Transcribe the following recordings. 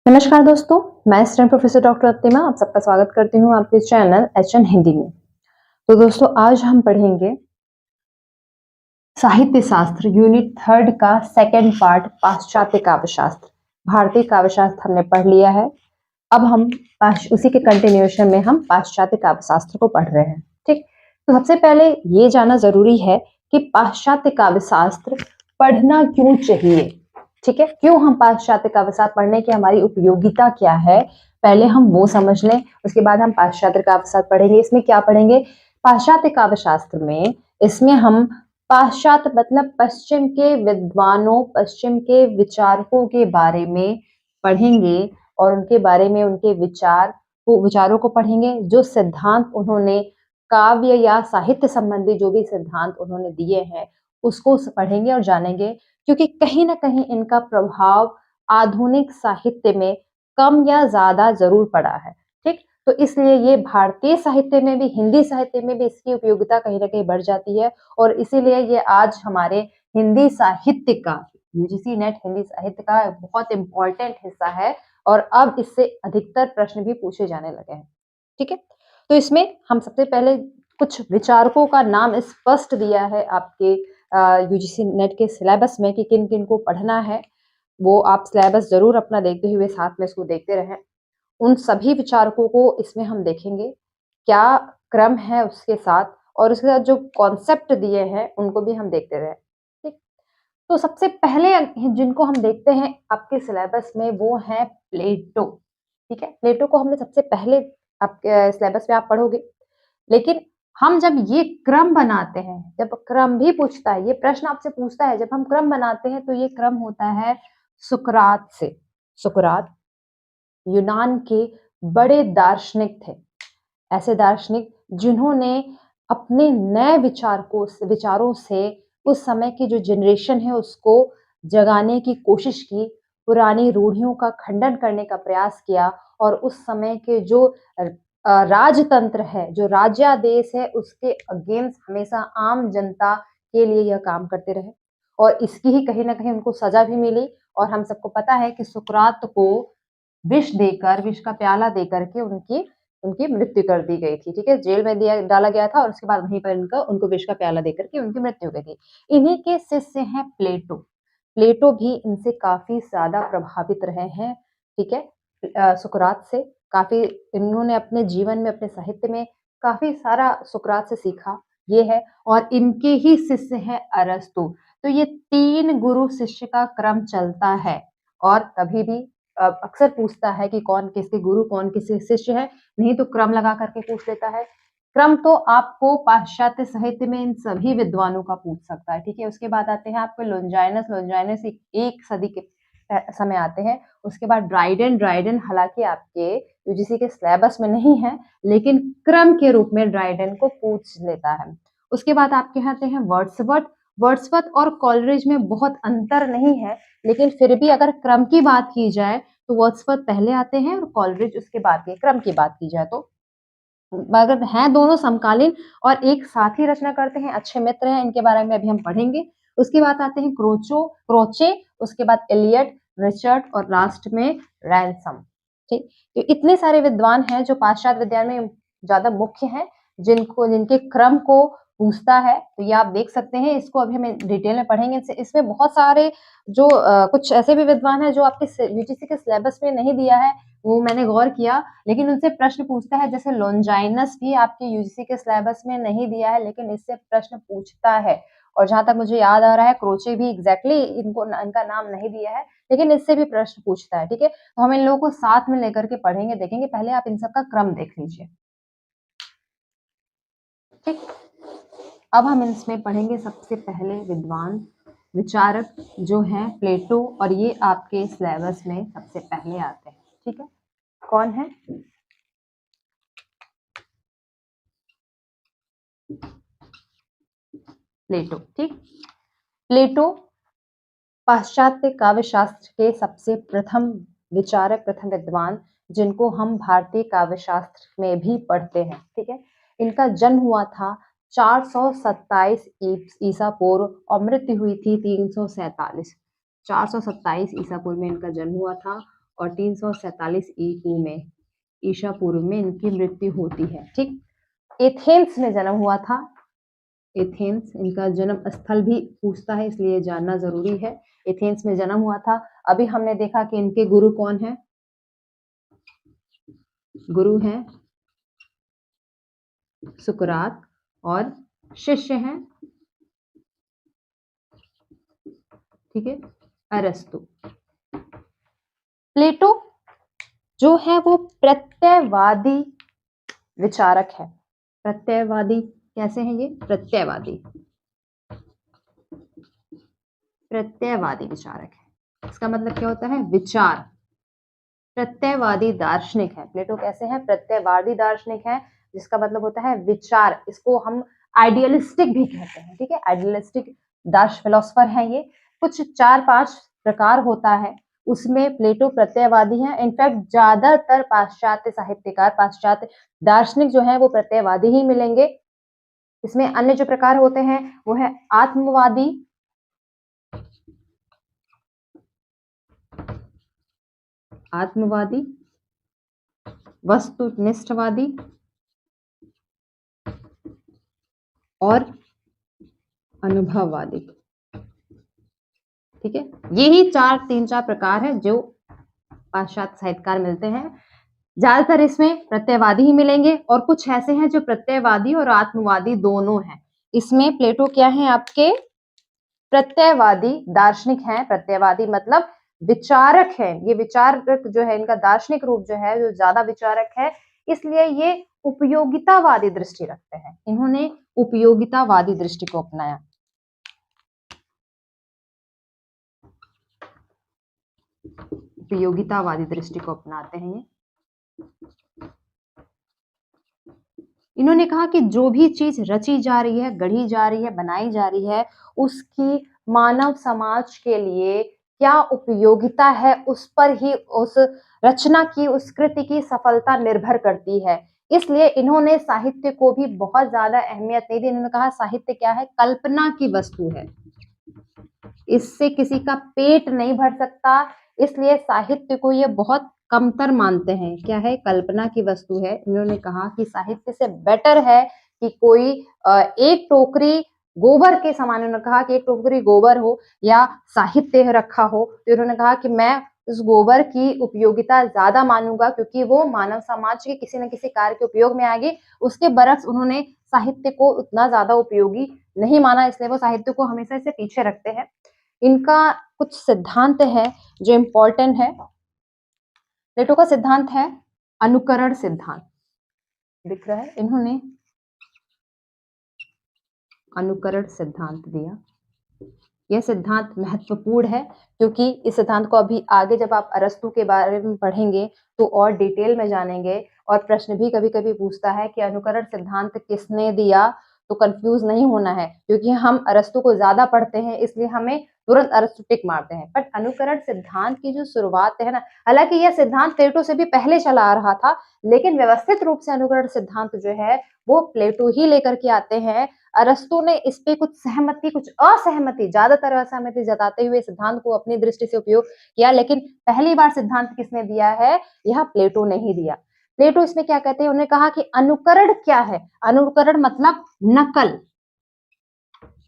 नमस्कार दोस्तों, मैं स्टूडेंट प्रोफेसर डॉक्टर रत्तिमा आप सबका स्वागत करती हूँ आपके चैनल एचएन हिंदी में। तो दोस्तों आज हम पढ़ेंगे साहित्य शास्त्र यूनिट 3 का सेकंड पार्ट पाश्चात्य काव्य शास्त्र। भारतीय काव्य शास्त्र हमने पढ़ लिया है। अब हम उसी के कंटिन्यूएशन में हम पाश्चात्य काव्य शास्त्र को पढ़ रहे हैं। ठीक, तो सबसे पहले ये जानना जरूरी है कि पाश्चात्य काव्य शास्त्र पढ़ना क्यों चाहिए। ठीक है, क्यों हम पाश्चात्य काव्य शास्त्र पढ़ने की हमारी उपयोगिता क्या है, पहले हम वो समझ लें, उसके बाद हम पाश्चात्य काव्य शास्त्र पढ़ेंगे। इसमें क्या पढ़ेंगे? पाश्चात्य काव्य शास्त्र में इसमें हम पाश्चात्य मतलब पश्चिम के विद्वानों, पश्चिम के विचारकों के बारे में पढ़ेंगे और उनके बारे में उनके विचारों को पढ़ेंगे। जो सिद्धांत उन्होंने काव्य या साहित्य संबंधी जो भी सिद्धांत उन्होंने दिए हैं उसको पढ़ेंगे और जानेंगे, क्योंकि कहीं ना कहीं इनका प्रभाव आधुनिक साहित्य में कम या ज्यादा जरूर पड़ा है। ठीक, तो इसलिए ये भारतीय साहित्य में भी, हिंदी साहित्य में भी इसकी उपयोगिता कहीं ना कहीं बढ़ जाती है और इसीलिए ये आज हमारे हिंदी साहित्य का, यूजीसी नेट हिंदी साहित्य का बहुत इंपॉर्टेंट हिस्सा है और अब इससे अधिकतर प्रश्न भी पूछे जाने लगे हैं। ठीक है, तो इसमें हम सबसे पहले कुछ विचारकों का नाम स्पष्ट दिया है आपके यूजीसी नेट के सिलेबस में कि किन किन को पढ़ना है। वो आप सिलेबस जरूर अपना देखते हुए साथ में इसको देखते रहें। उन सभी विचारकों को इसमें हम देखेंगे, क्या क्रम है उसके साथ, और उसके साथ जो कॉन्सेप्ट दिए हैं उनको भी हम देखते रहे। ठीक, तो सबसे पहले जिनको हम देखते हैं आपके सिलेबस में वो है प्लेटो। ठीक है, प्लेटो को हमने सबसे पहले आपके सिलेबस में आप पढ़ोगे, लेकिन हम जब ये क्रम बनाते हैं, जब क्रम भी पूछता है, ये प्रश्न आपसे पूछता है, जब हम क्रम बनाते हैं तो ये क्रम होता है सुकरात से। सुकरात यूनान के बड़े दार्शनिक थे, ऐसे दार्शनिक जिन्होंने अपने नए विचारों से उस समय की जो जनरेशन है उसको जगाने की कोशिश की, पुरानी रूढ़ियों का खंडन करने का प्रयास किया और उस समय के जो राजतंत्र है, जो राज्यादेश है, उसके अगेंस्ट हमेशा आम जनता के लिए यह काम करते रहे और इसकी ही कहीं ना कहीं उनको सजा भी मिली। और हम सबको पता है कि सुकरात को विष का प्याला देकर के उनकी उनकी मृत्यु कर दी गई थी। ठीक है, जेल में दिया डाला गया था और उसके बाद वहीं पर उनको विष का प्याला देकर के उनकी मृत्यु हो गई थी। इन्हीं के शिष्य हैं प्लेटो। प्लेटो भी इनसे काफी ज्यादा प्रभावित रहे हैं। ठीक है, सुकरात से काफी इन्होंने अपने जीवन में, अपने साहित्य में काफी सारा सुकरात से सीखा, ये है। और इनके ही शिष्य हैं अरस्तु। तो ये 3 गुरु शिष्य का क्रम चलता है और कभी भी अक्सर पूछता है कि कौन किसके गुरु, कौन किसके शिष्य है, नहीं तो क्रम लगा करके पूछ लेता है। क्रम तो आपको पाश्चात्य साहित्य में इन सभी विद्वानों का पूछ सकता है। ठीक है, उसके बाद आते हैं आपके लोंजाइनस एक सदी के समय आते हैं। उसके बाद ड्राइडन हालांकि आपके यूजीसी के सिलेबस में नहीं है, लेकिन क्रम के रूप में ड्राइडन को पूछ लेता है। उसके बाद आपके आते हैं वर्ड्सवर्थ। वर्ड्सवर्थ और कॉलरिज में बहुत अंतर नहीं है, लेकिन फिर भी अगर क्रम की बात की जाए तो वर्ड्सवर्थ पहले आते हैं और कॉलरिज उसके बाद के। क्रम की बात की जाए तो अगर हैं दोनों समकालीन और एक साथ ही रचना करते हैं, अच्छे मित्र हैं, इनके बारे में अभी हम पढ़ेंगे। उसके बाद आते हैं क्रोचे, उसके बाद एलियट, रिचर्ड और लास्ट में रैनसम। ठीक, तो इतने सारे विद्वान हैं जो पाश्चात्य विद्यान में ज्यादा मुख्य हैं, जिनके क्रम को पूछता है। तो ये आप देख सकते हैं, इसको अभी हम डिटेल में पढ़ेंगे। इसमें बहुत सारे जो कुछ ऐसे भी विद्वान हैं जो आपके यूजीसी के सिलेबस में नहीं दिया है, वो मैंने गौर किया, लेकिन उनसे प्रश्न पूछता है। जैसे लॉन्जाइनस भी आपके यूजीसी के सिलेबस में नहीं दिया है, लेकिन इससे प्रश्न पूछता है। और जहां तक मुझे याद आ रहा है क्रोचे भी एग्जैक्टली इनका नाम नहीं दिया है, लेकिन इससे भी प्रश्न पूछता है। ठीक है, तो हम इन लोगों को साथ में लेकर के पढ़ेंगे, देखेंगे। पहले आप इन सबका क्रम देख लीजिए। ठीक, अब हम इसमें पढ़ेंगे सबसे पहले विद्वान विचारक जो हैं प्लेटो, और ये आपके सिलेबस में सबसे पहले आते हैं। ठीक है, कौन है? प्लेटो। ठीक, प्लेटो पाश्चात्य काव्य शास्त्र के सबसे प्रथम विचारक, प्रथम विद्वान, जिनको हम भारतीय काव्य शास्त्र में भी पढ़ते हैं। ठीक है, इनका जन्म हुआ था 427 ईसा पूर्व और मृत्यु हुई थी 347। 427 ईसा पूर्व में इनका जन्म हुआ था और 347 ईपू में ईसा पूर्व में इनकी मृत्यु होती है। ठीक, एथेंस में जन्म हुआ था। एथेंस, इनका जन्म स्थल भी पूछता है इसलिए जानना जरूरी है। एथेंस में जन्म हुआ था। अभी हमने देखा कि इनके गुरु कौन है, गुरु हैं सुकरात और शिष्य हैं, ठीक है, अरस्तु। प्लेटो जो है वो प्रत्ययवादी विचारक है। प्रत्ययवादी कैसे हैं ये? प्रत्ययवादी, प्रत्ययवादी विचारक है। इसका मतलब क्या होता है? विचार। प्रत्ययवादी दार्शनिक है। प्लेटो कैसे हैं? प्रत्ययवादी दार्शनिक है, जिसका मतलब होता है विचार। इसको हम आइडियलिस्टिक भी कहते हैं, ठीक है, आइडियलिस्टिक फिलोसफर है ये। कुछ 4-5 प्रकार होता है, उसमें प्लेटो प्रत्ययवादी है। इनफैक्ट ज्यादातर पाश्चात्य साहित्यकार, पाश्चात्य दार्शनिक जो है वो प्रत्ययवादी ही मिलेंगे। इसमें अन्य जो प्रकार होते हैं वो है आत्मवादी, आत्मवादी, वस्तुनिष्ठवादी और अनुभववादी। ठीक है, यही 3-4 प्रकार है जो पाश्चात्य साहित्यकार मिलते हैं। ज्यादातर इसमें प्रत्ययवादी ही मिलेंगे और कुछ ऐसे हैं जो प्रत्ययवादी और आत्मवादी दोनों हैं। इसमें प्लेटो क्या है? आपके प्रत्ययवादी दार्शनिक हैं। प्रत्ययवादी मतलब विचारक है। ये विचारक जो है, इनका दार्शनिक रूप जो है जो ज्यादा विचारक है, इसलिए ये उपयोगितावादी दृष्टि रखते हैं। इन्होंने उपयोगितावादी दृष्टि को अपनाया। उपयोगितावादी दृष्टि को अपनाते हैं ये। इन्होंने कहा कि जो भी चीज रची जा रही है, गढ़ी जा रही है, बनाई जा रही है, उसकी मानव समाज के लिए क्या उपयोगिता है, उस पर ही उस रचना की, उस कृति की सफलता निर्भर करती है। इसलिए इन्होंने साहित्य को भी बहुत ज्यादा अहमियत नहीं दी। इन्होंने कहा साहित्य क्या है? कल्पना की वस्तु है, इससे किसी का पेट नहीं भर सकता, इसलिए साहित्य को ये बहुत कमतर मानते हैं। क्या है? कल्पना की वस्तु है। इन्होंने कहा कि साहित्य से बेटर है कि कोई एक टोकरी गोबर के समान, उन्होंने कहा कि एक टोकरी गोबर हो या साहित्य रखा हो, तो उन्होंने कहा कि मैं उस गोबर की उपयोगिता ज्यादा मानूंगा, क्योंकि वो मानव समाज के किसी न किसी कार्य के उपयोग में आएगी। उसके बरक्स उन्होंने साहित्य को उतना ज्यादा उपयोगी नहीं माना, इसलिए वो साहित्य को हमेशा इसे पीछे रखते हैं। इनका कुछ सिद्धांत है जो इम्पोर्टेंट है। प्लेटो का सिद्धांत है अनुकरण सिद्धांत, दिख रहा है, इन्होंने अनुकरण सिद्धांत दिया। यह सिद्धांत महत्वपूर्ण है क्योंकि इस सिद्धांत को अभी आगे जब आप अरस्तु के बारे में पढ़ेंगे तो और डिटेल में जानेंगे। और प्रश्न भी कभी कभी पूछता है कि अनुकरण सिद्धांत किसने दिया, तो कंफ्यूज नहीं होना है, क्योंकि हम अरस्तु को ज्यादा पढ़ते हैं इसलिए हमें तुरंत अरस्तु टिक मारते हैं। बट अनुकरण सिद्धांत की जो शुरुआत है ना, हालांकि यह सिद्धांत प्लेटो से भी पहले चला आ रहा था, लेकिन व्यवस्थित रूप से अनुकरण सिद्धांत जो है वो प्लेटो ही लेकर के आते हैं। अरस्तु ने इस पे कुछ सहमति, कुछ असहमति, ज्यादातर असहमति जताते हुए सिद्धांत को अपनी दृष्टि से उपयोग किया, लेकिन पहली बार सिद्धांत किसने दिया है? यह प्लेटो ने ही दिया। प्लेटो इसमें क्या कहते हैं? उन्होंने कहा कि अनुकरण क्या है? अनुकरण मतलब नकल,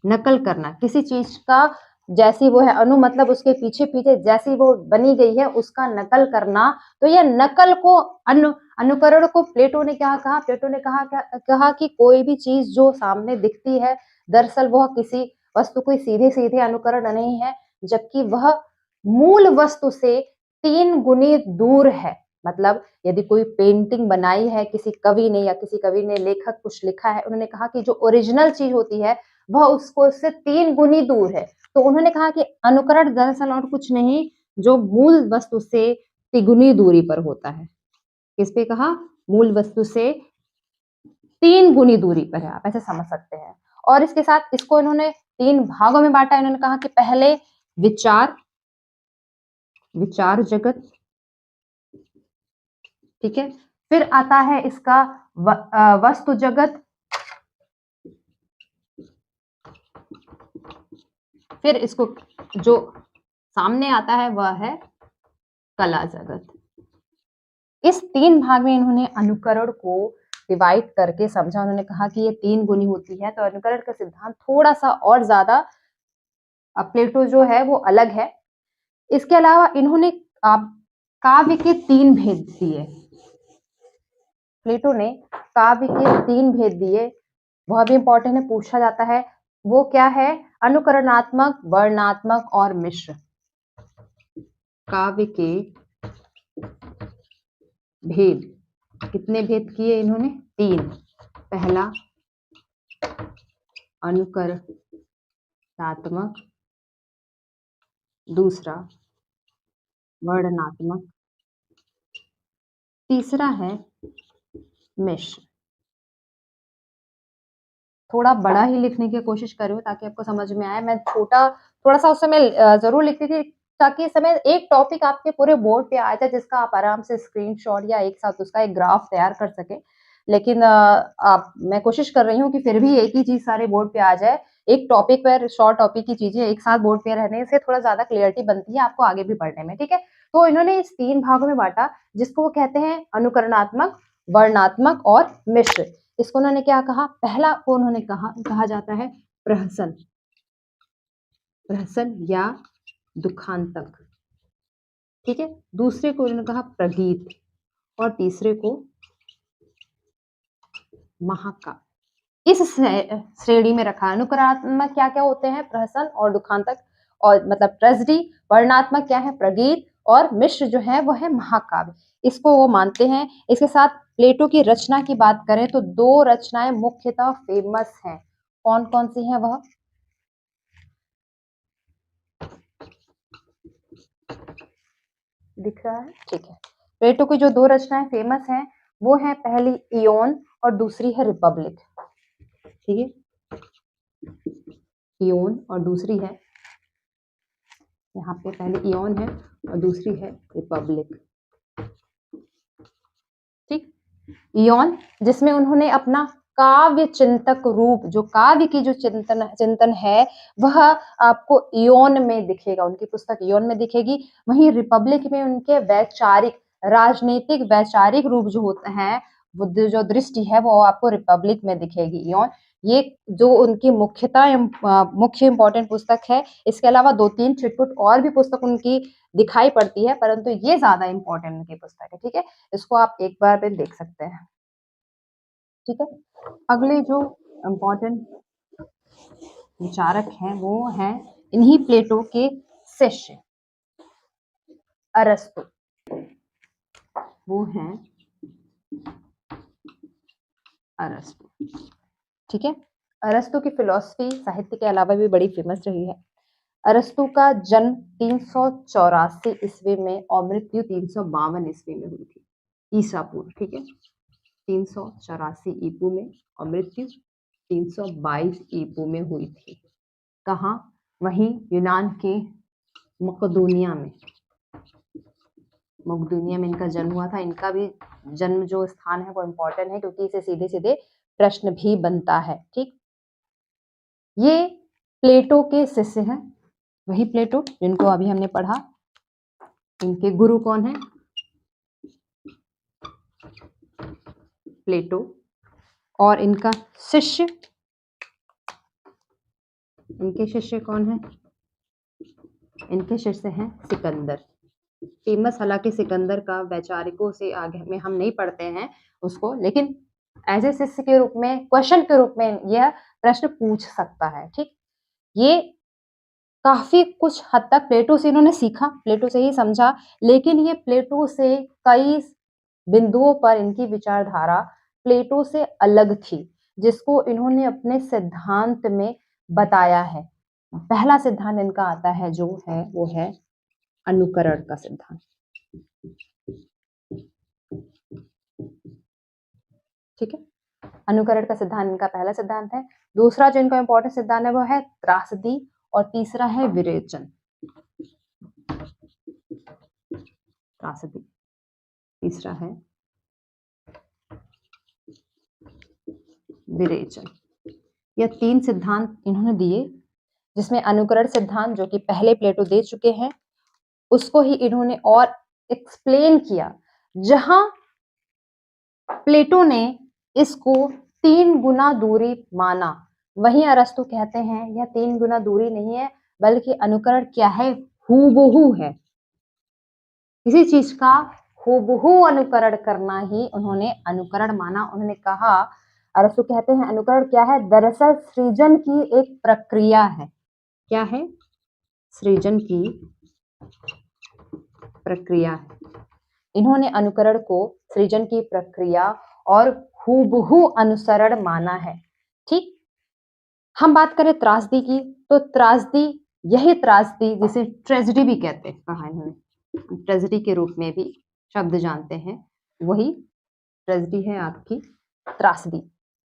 नकल करना किसी चीज का, जैसी वो है, अनु मतलब उसके पीछे पीछे जैसी वो बनी गई है उसका नकल करना। तो यह नकल को अनुकरण को प्लेटो ने क्या कहा? प्लेटो ने कहा कि कोई भी चीज जो सामने दिखती है दरअसल वह किसी वस्तु कोई सीधे सीधे अनुकरण नहीं है, जबकि वह मूल वस्तु से 3 गुनी दूर है। मतलब यदि कोई पेंटिंग बनाई है किसी कवि ने या किसी कवि ने लेखक कुछ लिखा है, उन्होंने कहा कि जो ओरिजिनल चीज होती है वह उससे 3 गुनी दूर है। तो उन्होंने कहा कि अनुकरण दरअसल और कुछ नहीं, जो मूल वस्तु से तिगुनी दूरी पर होता है। किस पे कहा? मूल वस्तु से 3 गुनी दूरी पर है, आप ऐसे समझ सकते हैं। और इसके साथ इसको इन्होंने 3 भागों में बांटा। इन्होंने कहा कि पहले विचार, विचार जगत, ठीक है, फिर आता है इसका वस्तु जगत, फिर इसको जो सामने आता है वह है कला जगत। इस 3 भाग में इन्होंने अनुकरण को डिवाइड करके समझा। उन्होंने कहा कि ये 3 गुनी होती है, तो अनुकरण का सिद्धांत थोड़ा सा और ज्यादा प्लेटो जो है वो अलग है। इसके अलावा इन्होंने काव्य के 3 भेद दिए। प्लेटो ने काव्य के 3 भेद दिए, वह भी इंपॉर्टेंट है, पूछा जाता है। वो क्या है? अनुकरणात्मक, वर्णनात्मक और मिश्र। काव्य के भेद, कितने भेद किए इन्होंने? 3। पहला अनुकरणात्मक, दूसरा वर्णनात्मक, तीसरा है मिश्र। थोड़ा बड़ा ही लिखने की कोशिश कर रही हूँ ताकि आपको समझ में आए। मैं छोटा थोड़ा सा उस समय जरूर लिखती थी ताकि इस समय एक टॉपिक आपके पूरे बोर्ड पे आ जाए जिसका आप आराम से स्क्रीनशॉट या एक साथ उसका एक ग्राफ तैयार कर सके। लेकिन मैं कोशिश कर रही हूँ कि फिर भी एक ही चीज सारे बोर्ड पे आ जाए। एक टॉपिक पर, शॉर्ट टॉपिक की चीजें एक साथ बोर्ड पे रहने से थोड़ा ज्यादा क्लियरिटी बनती है आपको आगे भी पढ़ने में, ठीक है। तो इन्होंने इस 3 भागों में बांटा, जिसको वो कहते हैं अनुकरणात्मक, वर्णनात्मक और मिश्र। इसको उन्होंने क्या कहा? पहला को उन्होंने कहा जाता है प्रहसन, प्रहसन या दुखांतक, ठीक है। दूसरे को उन्होंने कहा प्रगीत और तीसरे को महाकाव्य। इस श्रेणी में रखा। अनुकरणात्मक क्या क्या होते हैं? प्रहसन और दुखांतक, और मतलब ट्रेजेडी। वर्णनात्मक क्या है? प्रगीत। और मिश्र जो है वो है महाकाव्य। इसको वो मानते हैं। इसके साथ प्लेटो की रचना की बात करें तो 2 रचनाएं मुख्यतः फेमस हैं। कौन कौन सी हैं वह? दिख रहा है? ठीक है। प्लेटो की जो 2 रचनाएं फेमस हैं वो है, पहली इयोन और दूसरी है रिपब्लिक, ठीक है। इयोन और दूसरी है, यहाँ पे पहले इयोन है और दूसरी है रिपब्लिक, ठीक। इयोन जिसमें उन्होंने अपना काव्य चिंतक रूप, जो काव्य की जो चिंतन है वह आपको इयोन में दिखेगा, उनकी पुस्तक इयोन में दिखेगी। वहीं रिपब्लिक में उनके वैचारिक, राजनीतिक वैचारिक रूप जो होते हैं, वो जो दृष्टि है वो आपको रिपब्लिक में दिखेगी, इयोन। ये जो उनकी मुख्य इंपॉर्टेंट पुस्तक है। इसके अलावा 2-3 छिटपुट और भी पुस्तक उनकी दिखाई पड़ती है, परंतु ये ज्यादा इंपॉर्टेंट उनकी पुस्तक है, ठीक है। इसको आप एक बार में देख सकते हैं, ठीक है। अगले जो इम्पोर्टेंट विचारक हैं वो हैं इन्हीं प्लेटो के शिष्य अरस्तु। वो हैं अरस्तु, ठीक है। अरस्तु की फिलॉसफी साहित्य के अलावा भी बड़ी फेमस रही है। अरस्तु का जन्म 384 ईस्वी में और मृत्यु 352 ईस्वी में हुई थी, ईसा पूर्व, ठीक है। 384 ईपू में और मृत्यु 322 ईपू में हुई थी। कहाँ? वहीं यूनान के मकदूनिया में। मकदूनिया में इनका जन्म हुआ था। इनका भी जन्म जो स्थान है वो इम्पोर्टेंट है क्योंकि इसे सीधे सीधे प्रश्न भी बनता है, ठीक। ये प्लेटो के शिष्य हैं, वही प्लेटो जिनको अभी हमने पढ़ा। इनके गुरु कौन है? प्लेटो। और इनका शिष्य, इनके शिष्य कौन है? इनके शिष्य हैं सिकंदर। फेमस, हालांकि सिकंदर का वैचारिकों से आगे में हम नहीं पढ़ते हैं उसको, लेकिन एज ए शिष्य के रूप में, क्वेश्चन के रूप में यह प्रश्न पूछ सकता है, ठीक। ये काफी कुछ हद तक प्लेटो से इन्होंने सीखा, प्लेटो से ही समझा, लेकिन ये प्लेटो से कई बिंदुओं पर इनकी विचारधारा प्लेटो से अलग थी, जिसको इन्होंने अपने सिद्धांत में बताया है। पहला सिद्धांत इनका आता है जो है वो है अनुकरण का सिद्धांत, ठीक है। अनुकरण का सिद्धांत इनका पहला सिद्धांत है। दूसरा जो इनका इंपॉर्टेंट सिद्धांत है वो है त्रासदी और तीसरा है विरेचन। त्रासदी, तीसरा है विरेचन। यह 3 सिद्धांत इन्होंने दिए, जिसमें अनुकरण सिद्धांत जो कि पहले प्लेटो दे चुके हैं, उसको ही इन्होंने और एक्सप्लेन किया, जहां प्लेटो ने इसको 3 गुना दूरी माना, वहीं अरस्तु कहते हैं यह 3 गुना दूरी नहीं है, बल्कि अनुकरण क्या है, हूबहू है। किसी चीज का हूबहू अनुकरण करना ही उन्होंने अनुकरण माना। उन्होंने कहा, अरस्तु कहते हैं अनुकरण क्या है, दरअसल सृजन की एक प्रक्रिया है। क्या है? सृजन की प्रक्रिया है। इन्होंने अनुकरण को सृजन की प्रक्रिया और हूबहू अनुसरण माना है। ठीक, हम बात करें त्रासदी की, तो त्रासदी, यही त्रासदी जिसे ट्रेजेडी भी कहते हैं, कहा इन्होंने, ट्रेजेडी के रूप में भी शब्द जानते हैं, वही ट्रेजेडी है आपकी त्रासदी।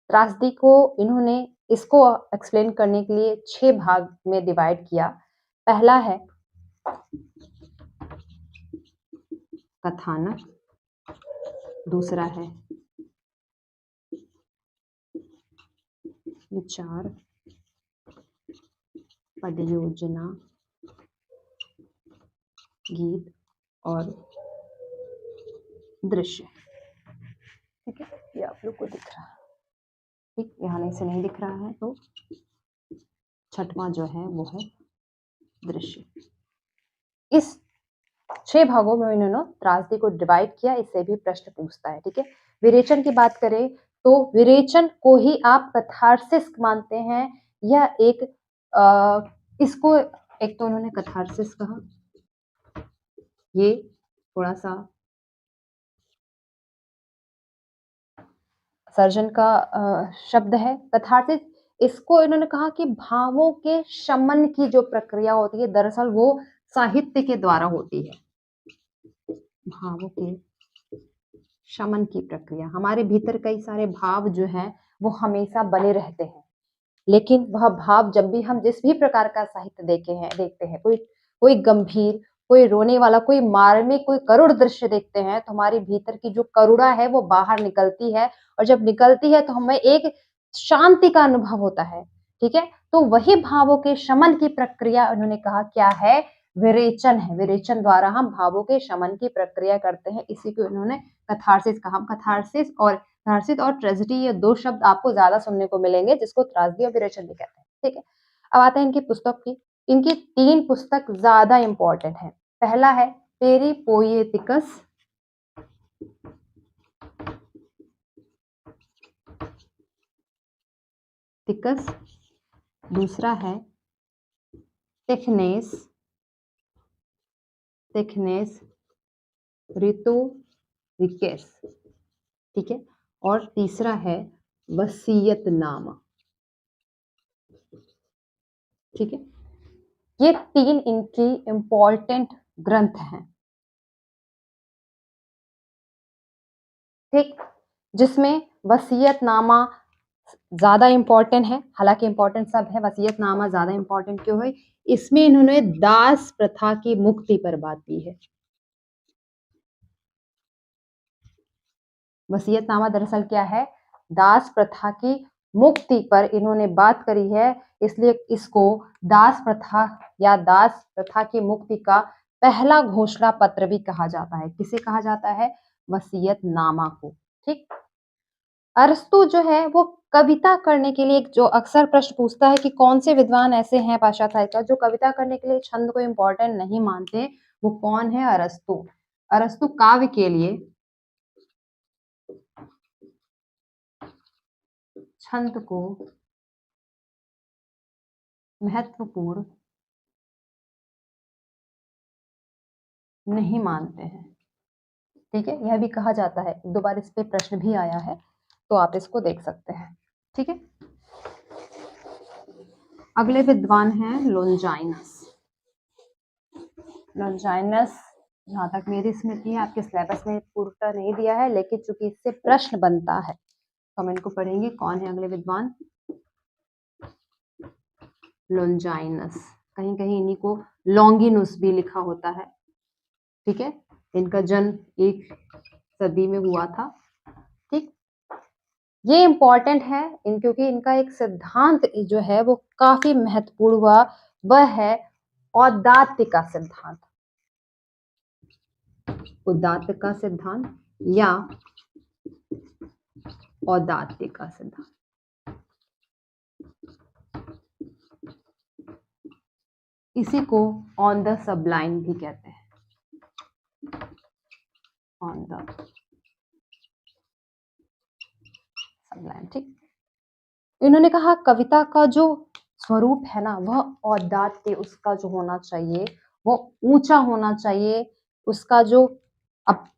त्रासदी को इन्होंने इसको एक्सप्लेन करने के लिए 6 भाग में डिवाइड किया। पहला है कथानक, दूसरा है विचार, पदयोजना, गीत और दृश्य। ठीक है, ये आप लोग को दिख रहा है, ठीक, यहाँ से नहीं दिख रहा है, तो छठवां जो है वो है दृश्य। इस 6 भागों में इन्होंने त्रासदी को डिवाइड किया, इससे भी प्रश्न पूछता है। ठीक है, विरेचन की बात करें तो विरेचन को ही आप कथारसिस मानते हैं। यह एक इसको एक तो उन्होंने कथारसिस कहा, ये थोड़ा सा सर्जन का शब्द है। कथारसिस, इसको इन्होंने कहा कि भावों के शमन की जो प्रक्रिया होती है, दरअसल वो साहित्य के द्वारा होती है। भावों के शमन की प्रक्रिया, हमारे भीतर कई सारे भाव जो हैं वो हमेशा बने रहते हैं, लेकिन वह भाव जब भी हम जिस भी प्रकार का साहित्य देखते हैं, कोई गंभीर, कोई रोने वाला, कोई मार्मिक, कोई करुण दृश्य देखते हैं, तो हमारे भीतर की जो करुणा है वो बाहर निकलती है, और जब निकलती है तो हमें एक शांति का अनुभव होता है। ठीक है, तो वही भावों के शमन की प्रक्रिया उन्होंने कहा क्या है, विरेचन है। विरेचन द्वारा हम भावों के शमन की प्रक्रिया करते हैं, इसी को इन्होंने कथारसिस कहा। कथारसिस और ट्रेजेडी, ये 2 शब्द आपको ज्यादा सुनने को मिलेंगे, जिसको त्रासदी और विरेचन भी कहते हैं। ठीक है, अब आते हैं इनकी पुस्तक की। इनकी 3 पुस्तक ज्यादा इंपॉर्टेंट है। पहला है पेरिपोएटिकस, दूसरा है थिकनेस रिटोरिकेस। ठीक है, और तीसरा है वसीयतनामा। ठीक है, ये 3 इनकी इंपॉर्टेंट ग्रंथ हैं। ठीक, जिसमें वसीयतनामा ज्यादा इंपॉर्टेंट है, हालांकि इंपॉर्टेंट सब है, वसीयतनामा ज्यादा इंपॉर्टेंट क्यों है, इसमें इन्होंने दास प्रथा की मुक्ति पर बात की है। वसीयतनामा दरअसल क्या है, दास प्रथा की मुक्ति पर इन्होंने बात करी है, इसलिए इसको दास प्रथा या दास प्रथा की मुक्ति का पहला घोषणा पत्र भी कहा जाता है। किसे कहा जाता है? वसीयतनामा को। ठीक, अरस्तु जो है वो कविता करने के लिए, जो अक्सर प्रश्न पूछता है कि कौन से विद्वान ऐसे हैं पाश्चात्य साहित्य जो कविता करने के लिए छंद को इम्पोर्टेंट नहीं मानते, वो कौन है? अरस्तु। अरस्तु काव्य के लिए छंद को महत्वपूर्ण नहीं मानते हैं। ठीक है, यह भी कहा जाता है, 2 बार इस पे प्रश्न भी आया है, तो आप इसको देख सकते हैं। ठीक है, अगले विद्वान हैं लोंजाइनस। लोंजाइनस, जहां तक मेरी स्मृति है, आपके सिलेबस में पूर्णतः नहीं दिया है, लेकिन चूंकि इससे प्रश्न बनता है तो हम इनको पढ़ेंगे। कौन है अगले विद्वान? लोंजाइनस, कहीं कहीं इन्हीं को लॉन्गिनुस भी लिखा होता है। ठीक है, इनका जन्म 1 सदी में हुआ था। ठीक, ये इंपॉर्टेंट है क्योंकि इनका एक सिद्धांत जो है वो काफी महत्वपूर्ण हुआ, वह है औदात्य का सिद्धांत। उदात्त का सिद्धांत या औदात्य का सिद्धांत। इसी को ऑन द सबलाइन भी कहते हैं, ऑन द सबलाइन। ठीक, इन्होंने कहा कविता का जो स्वरूप है ना वह औदात्य उसका जो होना चाहिए वो ऊंचा होना चाहिए, उसका जो अब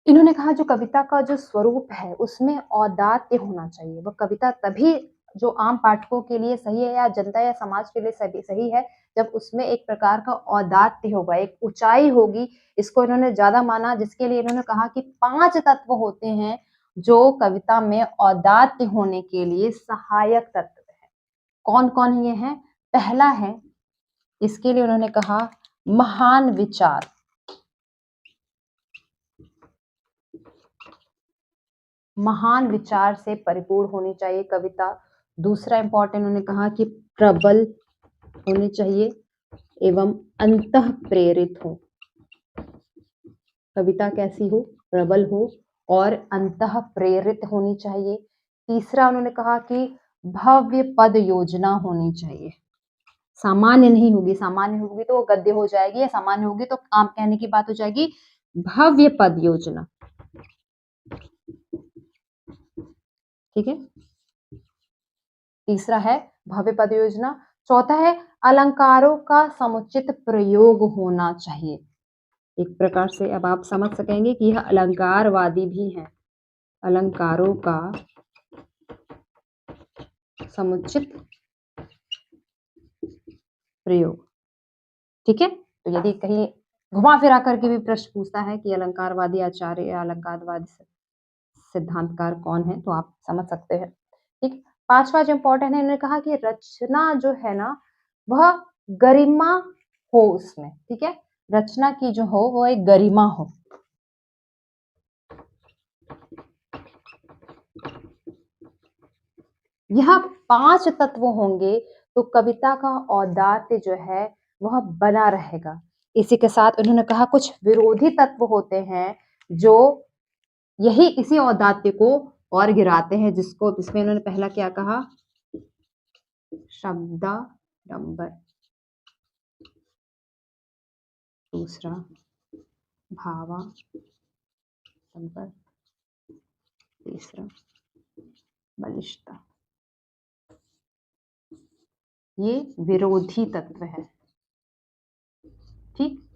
इन्होंने कहा जो कविता का जो स्वरूप है उसमें औदात्य होना चाहिए। वह कविता तभी जो आम पाठकों के लिए सही है या जनता या समाज के लिए सही है जब उसमें एक प्रकार का औदात्य होगा, एक ऊंचाई होगी। इसको इन्होंने ज्यादा माना, जिसके लिए इन्होंने कहा कि 5 तत्व होते हैं जो कविता में औदात्य होने के लिए सहायक तत्व है। कौन कौन ये हैं? पहला है, इसके लिए उन्होंने कहा महान विचार। महान विचार से परिपूर्ण होनी चाहिए कविता। दूसरा इंपॉर्टेंट उन्होंने कहा कि प्रबल होनी चाहिए एवं अंतः प्रेरित हो। कविता कैसी हो? प्रबल हो और अंतः प्रेरित होनी चाहिए। तीसरा उन्होंने कहा कि भव्य पद योजना होनी चाहिए। सामान्य नहीं होगी, सामान्य होगी तो गद्य हो जाएगी, या सामान्य होगी तो आम कहने की बात हो जाएगी। भव्य पद योजना, ठीक है, तीसरा है भव्य पद योजना। चौथा है अलंकारों का समुचित प्रयोग होना चाहिए। एक प्रकार से अब आप समझ सकेंगे कि यह अलंकारवादी भी है। अलंकारों का समुचित प्रयोग, ठीक है। तो यदि कहीं घुमा फिरा करके भी प्रश्न पूछता है कि अलंकारवादी आचार्य या अलंकारवादी सिद्धांतकार कौन है तो आप समझ सकते हैं। ठीक, पांचवा जो इंपॉर्टेंट है, इन्होंने कहा कि रचना जो है ना वह गरिमा हो उसमें, ठीक है, रचना की जो हो वो एक गरिमा हो। यह 5 तत्व होंगे तो कविता का औदात्य जो है वह बना रहेगा। इसी के साथ उन्होंने कहा कुछ विरोधी तत्व होते हैं जो यही इसी औदात्य को और गिराते हैं, जिसमें उन्होंने पहला क्या कहा? शब्दाडंबर, दूसरा भावाडंबर, तीसरा बलिष्ठता। ये विरोधी तत्व है, ठीक,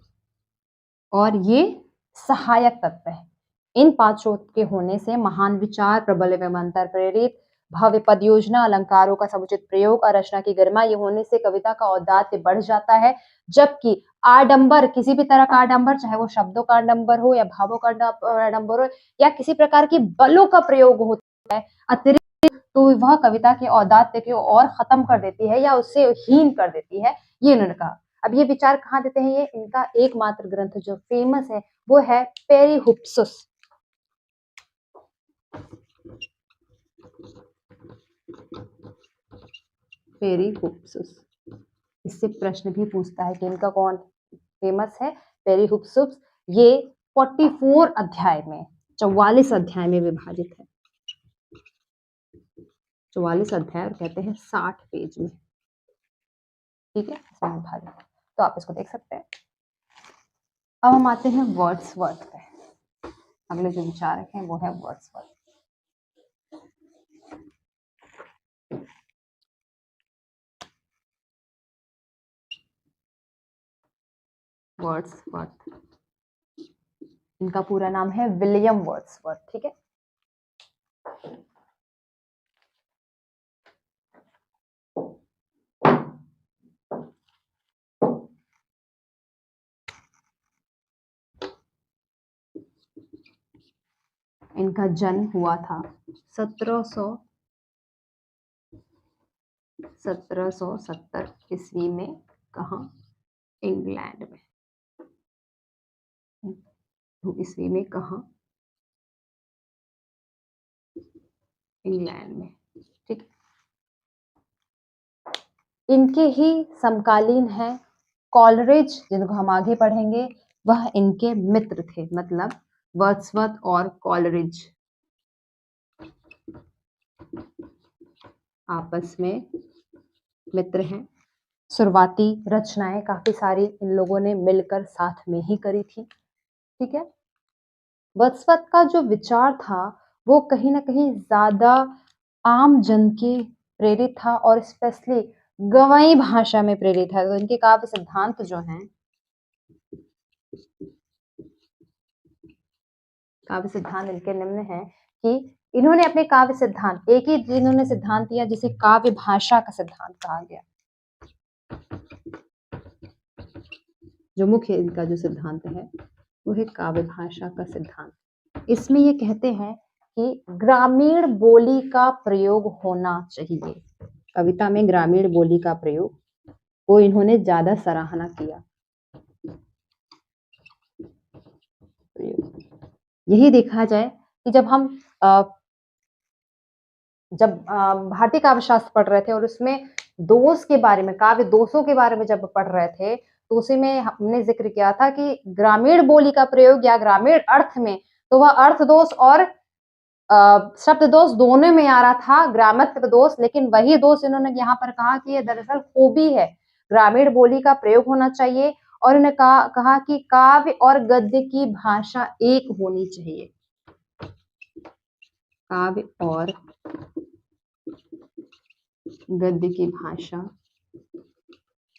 और ये सहायक तत्व है। इन पांचों के होने से महान विचार, प्रबल एवं अंतर प्रेरित, भव्य पद योजना, अलंकारों का समुचित प्रयोग और रचना की गरिमा, ये होने से कविता का औदात्य बढ़ जाता है। जबकि आडंबर, किसी भी तरह का आडंबर, चाहे वो शब्दों का आडंबर हो या भावों का आडंबर हो या किसी प्रकार की बलों का प्रयोग होता है अतिरिक्त, तो वह कविता के औदात्य को और खत्म कर देती है या उससे हीन कर देती है, ये उन्होंने कहा। अब ये विचार कहाँ देते हैं? ये इनका एकमात्र ग्रंथ जो फेमस है वो है पेरिहुप्सुस। पेरिहुप्सुस, इससे प्रश्न भी पूछता है कि इनका कौन फेमस है? पेरिहुप्सुस। ये 44 अध्याय में, 44 अध्याय में विभाजित है। 44 अध्याय और कहते हैं 60 पेज में, ठीक है, इसमें विभाजित। तो आप इसको देख सकते हैं। अब हम आते हैं वर्ड्सवर्थ पे। अगले जो विचारक हैं वो है वर्ड्सवर्थ। वर्ड्सवर्थ, इनका पूरा नाम है विलियम वर्ड्सवर्थ, ठीक है। इनका जन्म हुआ था 1770 ईस्वी में। कहाँ? इंग्लैंड में। ईस्वी में कहाँ? इंग्लैंड में, ठीक। इनके ही समकालीन हैं कॉलरिज, जिनको हम आगे पढ़ेंगे, वह इनके मित्र थे, मतलब वर्ड्सवर्थ और कॉलरिज आपस में मित्र हैं। शुरुआती रचनाएं काफी सारी इन लोगों ने मिलकर साथ में ही करी थी। ठीक है, वर्ड्सवर्थ का जो विचार था वो कहीं ना कहीं ज्यादा आम जन के प्रेरित था और स्पेशली गवई भाषा में प्रेरित है। तो इनके काव्य सिद्धांत जो हैं, काव्य सिद्धांत इनके निम्न हैं कि इन्होंने अपने काव्य सिद्धांत, एक ही इन्होंने सिद्धांत दिया जिसे काव्य भाषा का सिद्धांत कहा गया। जो मुख्य इनका जो सिद्धांत है वो है काव्य भाषा का सिद्धांत। इसमें ये कहते हैं कि ग्रामीण बोली का प्रयोग होना चाहिए। कविता में ग्रामीण बोली का प्रयोग को इन्होंने ज्यादा सराहना किया। यही देखा जाए कि जब हम भारतीय काव्य शास्त्र पढ़ रहे थे और उसमें दोष के बारे में, काव्य दोषों के बारे में जब पढ़ रहे थे, तो उसी में हमने जिक्र किया था कि ग्रामीण बोली का प्रयोग या ग्रामीण अर्थ में, तो वह अर्थ दोष और शब्द दोष दोनों में आ रहा था, ग्रामत्व दोष। लेकिन वही दोष इन्होंने यहाँ पर कहा कि ये दरअसल खूबी है, ग्रामीण बोली का प्रयोग होना चाहिए। और इन्होंने कहा कि काव्य और गद्य की भाषा एक होनी चाहिए। काव्य और गद्य की भाषा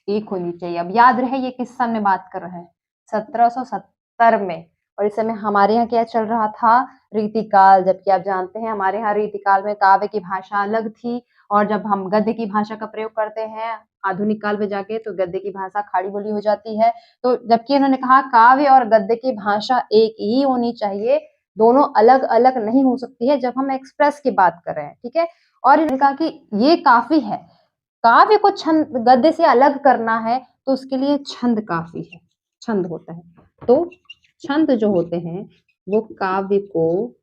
एक होनी चाहिए। अब याद रहे ये किस सन में बात कर रहे हैं, 1770 में। और इस समय हमारे यहाँ क्या चल रहा था, रीतिकाल। जबकि आप जानते हैं हमारे यहाँ रीतिकाल में काव्य की भाषा अलग थी, और जब हम गद्य की भाषा का प्रयोग करते हैं आधुनिक काल में जाके, तो गद्य की भाषा खाड़ी बोली हो जाती है। तो जबकि उन्होंने कहा काव्य और गद्य की भाषा एक ही होनी चाहिए, दोनों अलग अलग नहीं हो सकती है जब हम एक्सप्रेस की बात कर रहे हैं। ठीक है, और इन्होंने कहा कि ये काफी है, काव्य को छंद गद्य से अलग करना है तो उसके लिए छंद काफी है, छंद होता है। तो छंद जो होते हैं वो काव्य को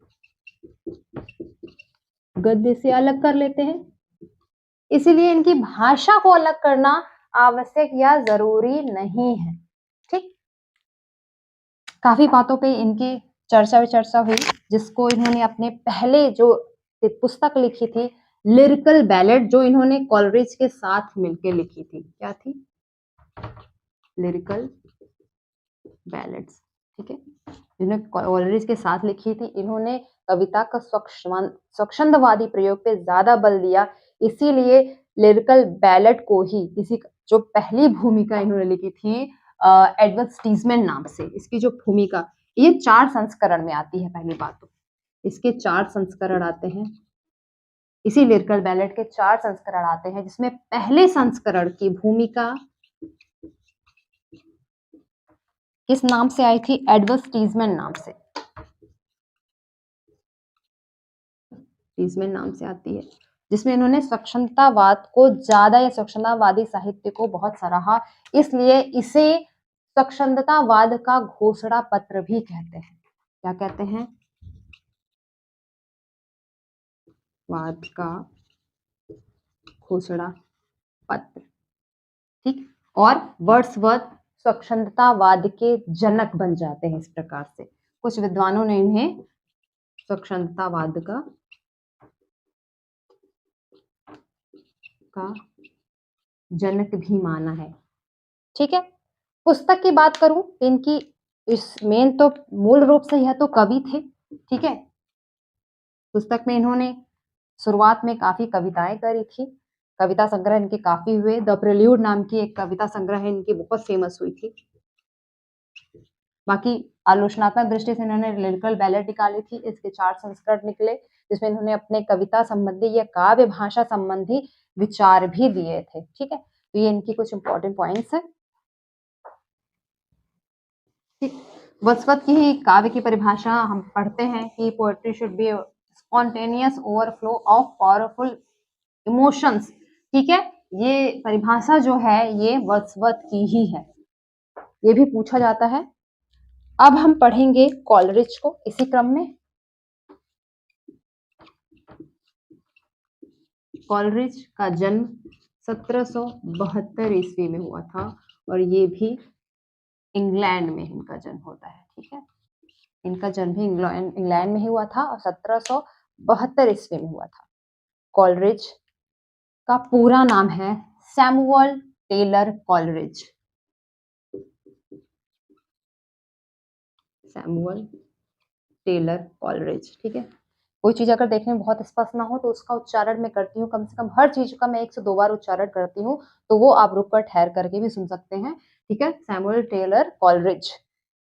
गद्य से अलग कर लेते हैं, इसीलिए इनकी भाषा को अलग करना आवश्यक या जरूरी नहीं है। ठीक, काफी बातों पे इनकी चर्चा हुई, जिसको इन्होंने अपने पहले जो पुस्तक लिखी थी लिरिकल बैलेड, जो इन्होंने कॉलरिज के साथ मिलकर लिखी थी। क्या थी? Lyrical ballads. ठीक है, जिन्होंने कॉलरिज के साथ लिखी थी। इन्होंने कविता का स्वच्छंदवादी प्रयोग पे ज्यादा बल दिया, इसीलिए लिरिकल बैलेड को ही इसी जो पहली भूमिका इन्होंने लिखी थी एडवर्ड स्टीजमैन नाम से, इसकी जो भूमिका, ये 4 संस्करण में आती है। पहली बात तो इसके 4 संस्करण आते हैं, इसी लिरिकल बैलेड के 4 संस्करण आते हैं, जिसमें पहले संस्करण की भूमिका किस नाम से आई थी? एडवर्ड स्टीजमैन नाम से, स्टीजमैन नाम से आती है, जिसमें इन्होंने स्वच्छंदतावाद को ज्यादा या स्वच्छंदतावादी साहित्य को बहुत सराहा, इसलिए इसे स्वच्छंदतावाद का घोषणा पत्र भी कहते हैं। क्या कहते हैं? वाद का घोषणा पत्र। ठीक, और वर्ड्सवर्थ स्वच्छंदतावाद के जनक बन जाते हैं। इस प्रकार से कुछ विद्वानों ने इन्हें स्वच्छंदतावाद का जनक भी माना है। ठीक है, पुस्तक की बात करूं, इनकी इस मेन तो मूल रूप से यह तो कवि थे। ठीक है, पुस्तक में इन्होंने शुरुआत में काफी कविताएं करी थी, कविता संग्रह इनके काफी हुए। द प्रिल्यूड नाम की एक कविता संग्रह है इनकी, बहुत फेमस हुई थी। बाकी आलोचनात्मक दृष्टि से इन्होंने लिरिकल बैलेड निकाली थी, इसके 4 संस्करण निकले, जिसमें इन्होंने अपने कविता संबंधी या काव्य भाषा संबंधी विचार भी दिए थे। ठीक है, तो ये इनकी कुछ इंपॉर्टेंट पॉइंट्स है। वर्ड्सवर्थ की ही काव्य की परिभाषा हम पढ़ते हैं कि poetry should be spontaneous overflow of powerful emotions. ठीक है, ये परिभाषा जो है ये वर्ड्सवर्थ की ही है, ये भी पूछा जाता है। अब हम पढ़ेंगे कॉलरिज को इसी क्रम में। कॉलरिज का जन्म 1772 ईस्वी में हुआ था, और ये भी इंग्लैंड में इनका जन्म होता है। ठीक है, इनका जन्म भी इंग्लैंड में ही हुआ था और 1772 ईस्वी में हुआ था। कॉलरिज का पूरा नाम है Samuel Taylor Coleridge. Samuel Taylor Coleridge. ठीक है, कोई चीज अगर देखने में बहुत स्पष्ट ना हो तो उसका उच्चारण मैं करती हूँ, कम से कम हर चीज का मैं 1 से 2 बार उच्चारण करती हूँ, तो वो आप रुक कर ठहर करके भी सुन सकते हैं। ठीक है, सैमुअल टेलर कॉलरिज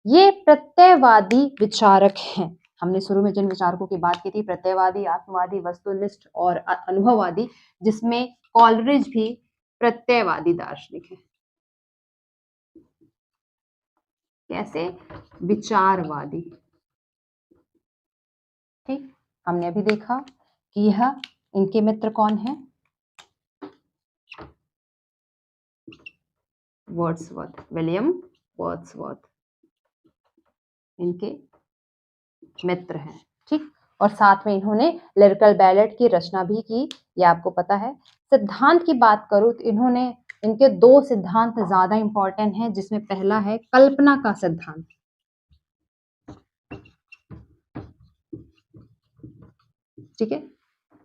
ये प्रत्ययवादी विचारक हैं। हमने शुरू में जिन विचारकों की बात की थी, प्रत्ययवादी, आत्मवादी, वस्तुनिष्ठ और अनुभववादी, जिसमें कॉलरिज भी प्रत्ययवादी दार्शनिक है। कैसे? विचारवादी। ठीक, हमने अभी देखा कि यह इनके मित्र कौन है, वर्ड्सवर्थ, विलियम वर्ड्सवर्थ इनके मित्र हैं। ठीक, और साथ में इन्होंने लिरिकल बैलेट की रचना भी की, ये आपको पता है। सिद्धांत की बात करूं तो इन्होंने, इनके 2 सिद्धांत ज्यादा इंपॉर्टेंट हैं, जिसमें पहला है कल्पना का सिद्धांत। ठीक है,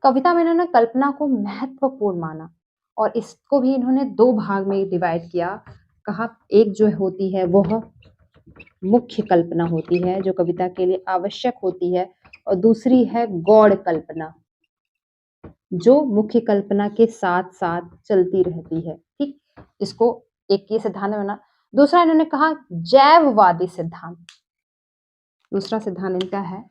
कविता में इन्होंने कल्पना को महत्वपूर्ण माना और इसको भी इन्होंने 2 भाग में डिवाइड किया। कहा एक जो होती है वह मुख्य कल्पना होती है जो कविता के लिए आवश्यक होती है, और दूसरी है गौड़ कल्पना जो मुख्य कल्पना के साथ साथ चलती रहती है। ठीक, इसको एक ये सिद्धांत बना। दूसरा इन्होंने कहा जैववादी सिद्धांत। दूसरा सिद्धांत इनका है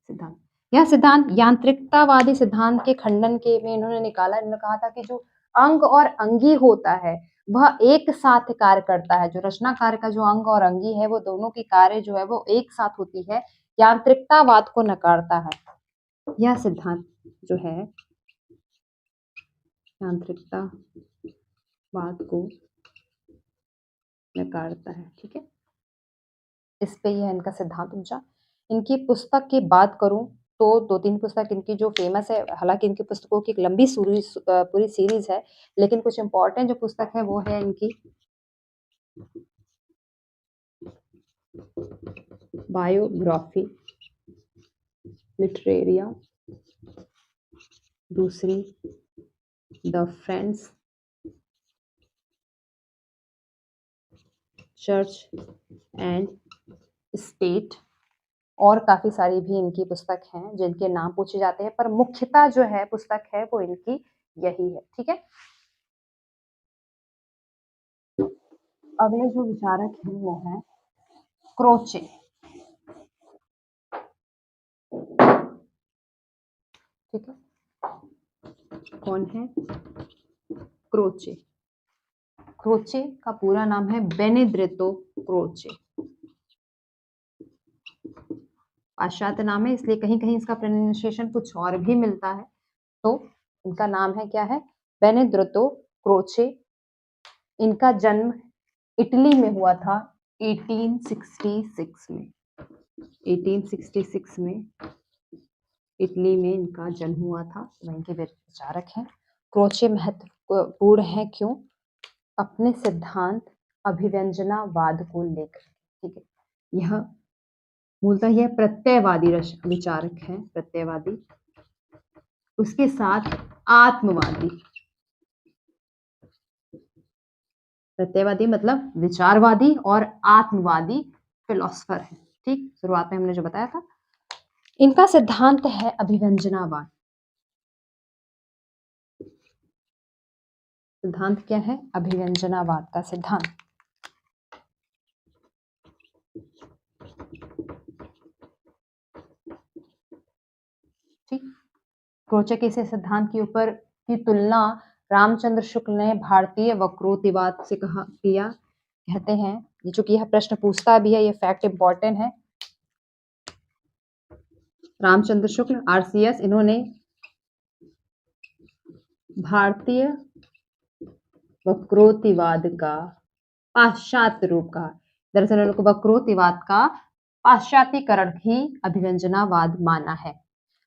सिद्धांत, यह सिद्धांत यांत्रिकतावादी सिद्धांत के खंडन के में इन्होंने निकाला। इन्होंने कहा था कि जो अंग और अंगी होता है वह एक साथ कार्य करता है, जो रचना कार्य का जो अंग और अंगी है वो दोनों की कार्य जो है वो एक साथ होती है, यांत्रिकतावाद को नकारता है। यह सिद्धांत जो है यांत्रिकतावाद को नकारता है। ठीक है, इस पे यह इनका सिद्धांत ऊंचा। इनकी पुस्तक की बात करूं तो 2-3 पुस्तक इनकी जो फेमस है, हालांकि इनकी पुस्तकों की एक लंबी पूरी सीरीज है, लेकिन कुछ इंपॉर्टेंट जो पुस्तक है वो है इनकी बायोग्राफी लिटरेरिया, दूसरी the friends church and state, और काफी सारी भी इनकी पुस्तक हैं जिनके नाम पूछे जाते हैं, पर मुख्यतः जो है पुस्तक है वो इनकी यही है। ठीक है, अगले जो विचारक हैं वो है क्रोचे। ठीक है, कौन है? क्रोचे। क्रोचे का पूरा नाम है बेनेड्रितो क्रोचे। पाश्चात्य नाम है, इसलिए कहीं कहीं इसका प्रोनाउंसिएशन कुछ और भी मिलता है। तो इनका नाम है क्या है? बेनेड्रितो क्रोचे। इनका जन्म इटली में हुआ था 1866 में। 1866 में इटली में इनका जन्म हुआ था। वहीं के विचारक हैं। क्रोचे महत्वपूर्ण है क्यों? अपने सिद्धांत अभिव्यंजनावाद को लेकर। ठीक है, यह मूलतः यह प्रत्ययवादी विचारक है, प्रत्ययवादी, उसके साथ आत्मवादी। प्रत्ययवादी मतलब विचारवादी और आत्मवादी फिलोसफर है। ठीक, शुरुआत में हमने जो बताया था। इनका सिद्धांत है अभिव्यंजनावाद। सिद्धांत क्या है? अभिव्यंजनावाद का सिद्धांत। ठीक, क्रोचे के इस सिद्धांत के ऊपर की तुलना रामचंद्र शुक्ल ने भारतीय वक्रोतिवाद से किया। कहते हैं, ये चूंकि यह प्रश्न पूछता भी है, ये फैक्ट इंपॉर्टेंट है। रामचंद्र शुक्ल RCS, इन्होंने भारतीय वक्रोतिवाद का पाश्चात्य रूप कहा। दरअसल उनको वक्रोतिवाद का पाश्चात्यकरण ही अभिव्यंजनावाद माना है।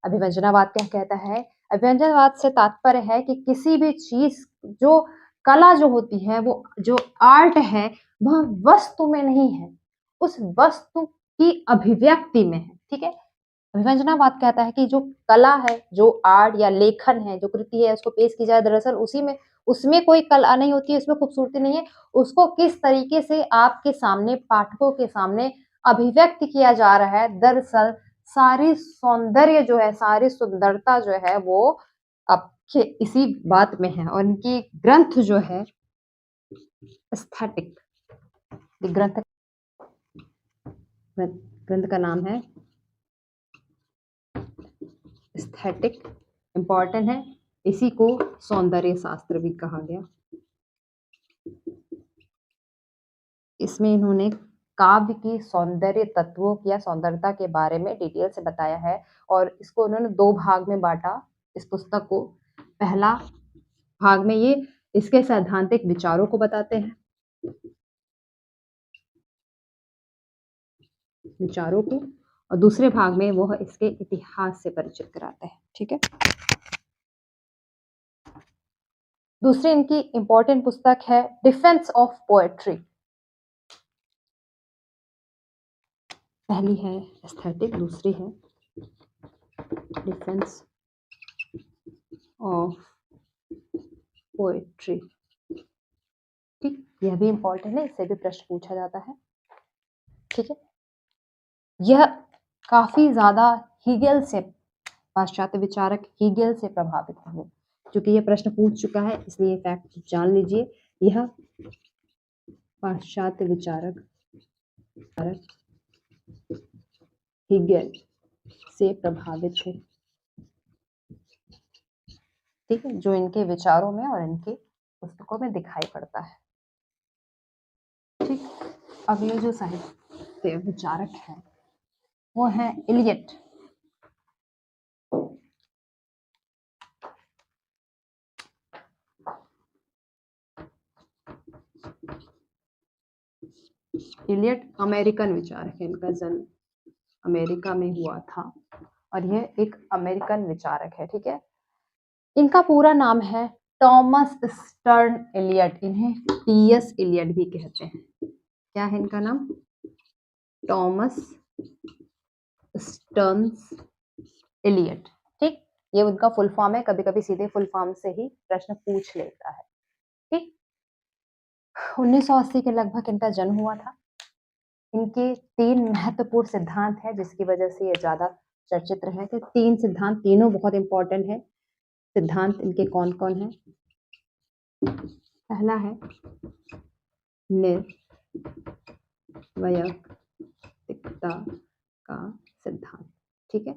अभिव्यंजनावाद क्या कहता है? अभ्यंजनवाद से तात्पर्य है कि किसी भी चीज जो कला जो होती है, वो जो आर्ट है, वह वस्तु में नहीं है, उस वस्तु की अभिव्यक्ति में है। ठीक है, अभिव्यंजनावाद कहता है कि जो कला है, जो आर्ट या लेखन है, जो कृति है, उसको पेश की जाए, दरअसल उसी में, उसमें कोई कला नहीं होती है, उसमें खूबसूरती नहीं है, उसको किस तरीके से आपके सामने, पाठकों के सामने अभिव्यक्त किया जा रहा है। दरअसल सारी सौंदर्य जो है, सारी सुंदरता जो है, वो आपके इसी बात में है। और इनकी ग्रंथ जो है एस्थेटिक, ग्रंथ ग्रंथ का नाम है एस्थेटिक, इंपॉर्टेंट है, इसी को सौंदर्य शास्त्र भी कहा गया। इसमें इन्होंने काव्य की सौंदर्य तत्वों या सौंदर्यता के बारे में डिटेल से बताया है, और इसको उन्होंने 2 भाग में बांटा इस पुस्तक को। पहला भाग में ये इसके सैद्धांतिक विचारों को बताते हैं, विचारों को, और दूसरे भाग में वह इसके इतिहास से परिचित कराते हैं। ठीक है, दूसरी इनकी इंपॉर्टेंट पुस्तक है डिफेंस ऑफ पोएट्री। पहली है एस्थेटिक, दूसरी है डिफेंस ऑफ पोएट्री। ठीक, यह भी इंपॉर्टेंट है, इससे भी प्रश्न पूछा जाता है। ठीक है, यह काफी ज्यादा हीगेल से, पाश्चात्य विचारक हीगेल से प्रभावित हुए। क्योंकि यह प्रश्न पूछ चुका है, इसलिए फैक्ट जान लीजिए, यह पाश्चात्य विचारक हीगेल से प्रभावित थे। ठीक है, जो इनके विचारों में और इनके पुस्तकों में दिखाई पड़ता है। ठीक, अगले जो साहित्य विचारक है वो है इलियट। इलियट अमेरिकन विचारक है, इनका जन्म अमेरिका में हुआ था और यह एक अमेरिकन विचारक है। ठीक है, इनका पूरा नाम है टॉमस स्टर्न इलियट, इन्हें टीएस इलियट भी कहते हैं। क्या है इनका नाम? Thomas Stearns Eliot. ठीक, ये उनका फुल फॉर्म है, कभी कभी सीधे फुल फॉर्म से ही प्रश्न पूछ लेता है। ठीक, 1980 के लगभग इनका जन्म हुआ था। इनके 3 महत्वपूर्ण सिद्धांत हैं, जिसकी वजह से ये ज्यादा चर्चित है। कि 3 सिद्धांत, तीनों बहुत इंपॉर्टेंट है। सिद्धांत इनके कौन कौन है? पहला है निर्वैयक्तिकता का सिद्धांत। ठीक है,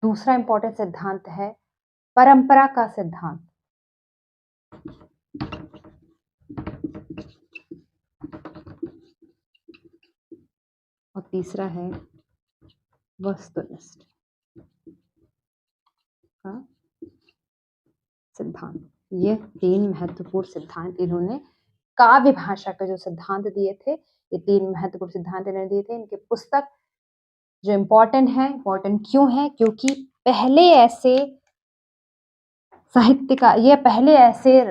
दूसरा इंपॉर्टेंट सिद्धांत है परंपरा का सिद्धांत। और तीसरा है वस्तुनिष्ठ का सिद्धांत। ये 3 महत्वपूर्ण सिद्धांत इन्होंने काव्य भाषा के जो सिद्धांत दिए थे, ये 3 महत्वपूर्ण सिद्धांत इन्होंने दिए थे। इनके पुस्तक जो इम्पोर्टेंट है, इम्पोर्टेंट क्यों है? क्योंकि पहले ऐसे साहित्यकार, ये पहले ऐसे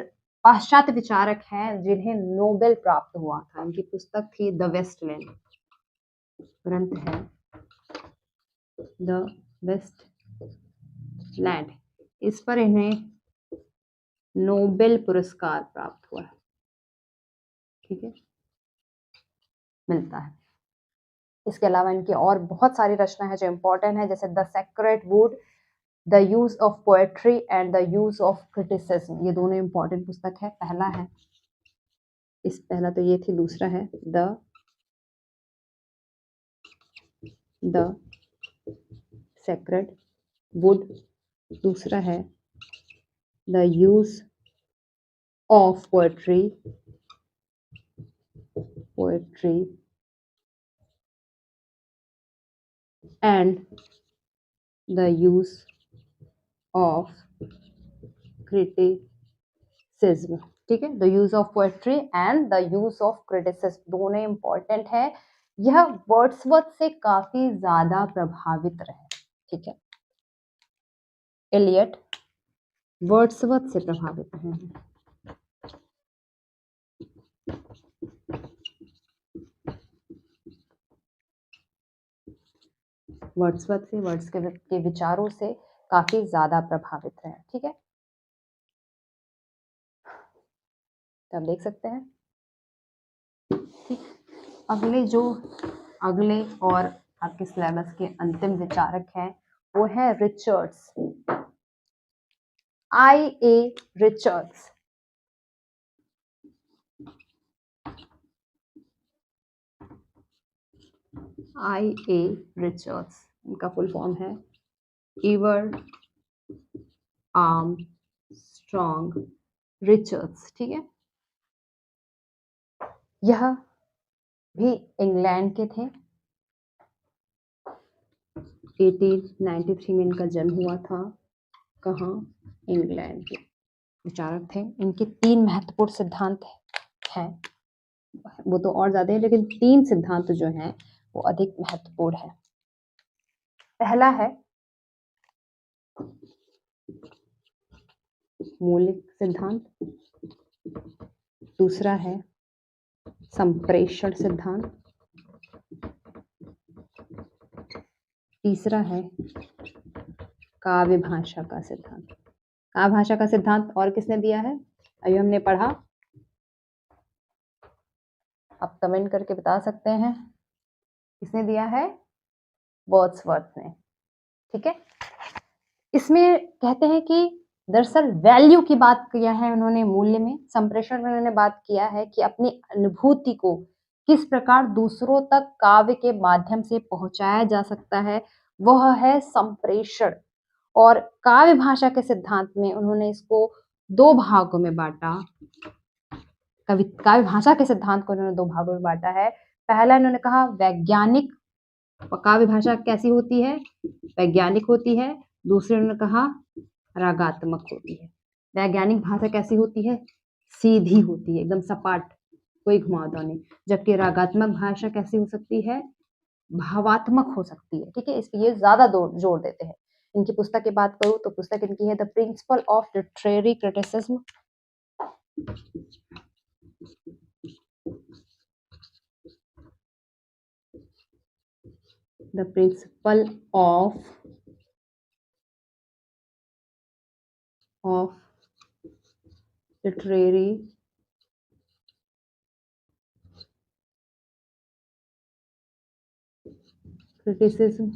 पाश्चात्य विचारक हैं जिन्हें नोबेल प्राप्त हुआ था। इनकी पुस्तक थी द वेस्टलैंड, ग्रंथ है द वेस्टलैंड, इस पर इन्हें नोबेल पुरस्कार प्राप्त हुआ है। ठीक है, मिलता है। इसके अलावा इनकी और बहुत सारी रचना है जो इम्पोर्टेंट है, जैसे the sacred would, the use of poetry and the use of criticism. ये दोनों इम्पोर्टेंट पुस्तक है। पहला है पहला तो ये थी, दूसरा है द सेक्रेड वुड, दूसरा है the use of poetry and the use of criticism. ठीक है, the use of poetry and the use of criticism दोनों इंपॉर्टेंट है। यह वर्ड्सवर्थ से काफी ज्यादा प्रभावित रहे। ठीक है, एलियट वर्ड्सवर्थ से प्रभावित रहे हैं। वर्ड्सवर्थ से, वर्ड्सवर्थ के विचारों से काफी ज्यादा प्रभावित रहे। ठीक है, तो आप देख सकते हैं। ठीक, अगले और आपके सिलेबस के अंतिम विचारक हैं, वो है Richards, I.A. Richards. I.A. Richards, इनका फुल फॉर्म है इवर्ड आर्मस्ट्रॉन्ग रिचर्ड्स। ठीक है, यह भी इंग्लैंड के थे। 1893 में इनका जन्म हुआ था। कहाँ? इंग्लैंड के विचारक थे। इनके 3 महत्वपूर्ण सिद्धांत हैं, वो तो और ज्यादा है, लेकिन 3 सिद्धांत जो हैं वो अधिक महत्वपूर्ण है। पहला है मौलिक सिद्धांत, दूसरा है संप्रेषण सिद्धांत, तीसरा है काव्य भाषा का सिद्धांत। काव्य भाषा का सिद्धांत और किसने दिया है? अभी हमने पढ़ा, आप कमेंट करके बता सकते हैं किसने दिया है? वर्ड्सवर्थ ने। ठीक है, इसमें कहते हैं कि दरअसल वैल्यू की बात किया है उन्होंने मूल्य में। संप्रेषण में उन्होंने बात किया है कि अपनी अनुभूति को किस प्रकार दूसरों तक काव्य के माध्यम से पहुंचाया जा सकता है, वह है संप्रेषण। और काव्य भाषा के सिद्धांत में उन्होंने इसको 2 भागों में बांटा। काव्य भाषा के सिद्धांत को उन्होंने 2 भागों में बांटा है। पहला इन्होंने कहा वैज्ञानिक काव्य भाषा कैसी होती है? वैज्ञानिक होती है। दूसरे उन्होंने कहा रागात्मक होती है। वैज्ञानिक भाषा कैसी होती है? सीधी होती है, एकदम सपाट, कोई घुमावदार नहीं। जबकि रागात्मक भाषा कैसी हो सकती है? भावात्मक हो सकती है। ठीक है, इस पे ये ज्यादा जोर देते हैं। इनकी पुस्तक की बात करूं तो पुस्तक इनकी है the principle of literary criticism. The principle of literary criticism.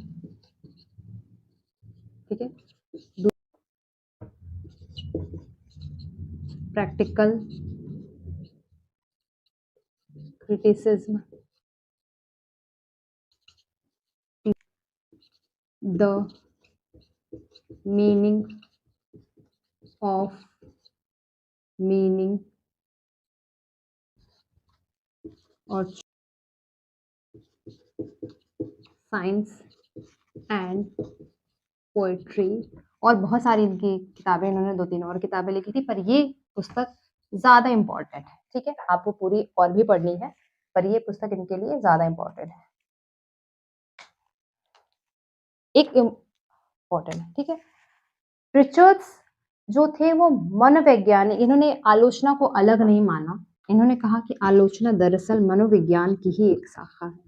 ठीक है, practical criticism, the meaning of और साइंस एंड पोएट्री। और बहुत सारी इनकी किताबें, इन्होंने 2-3 और किताबें लिखी थी, पर ये पुस्तक ज्यादा इम्पोर्टेंट है। ठीक है, आपको पूरी और भी पढ़नी है, पर ये पुस्तक इनके लिए ज्यादा इम्पोर्टेंट है, एक इम्पोर्टेंट है। ठीक है, रिचर्ड्स जो थे वो मनोवैज्ञानिक, इन्होंने आलोचना को अलग नहीं माना। इन्होंने कहा कि आलोचना दरअसल मनोविज्ञान की ही एक शाखा है।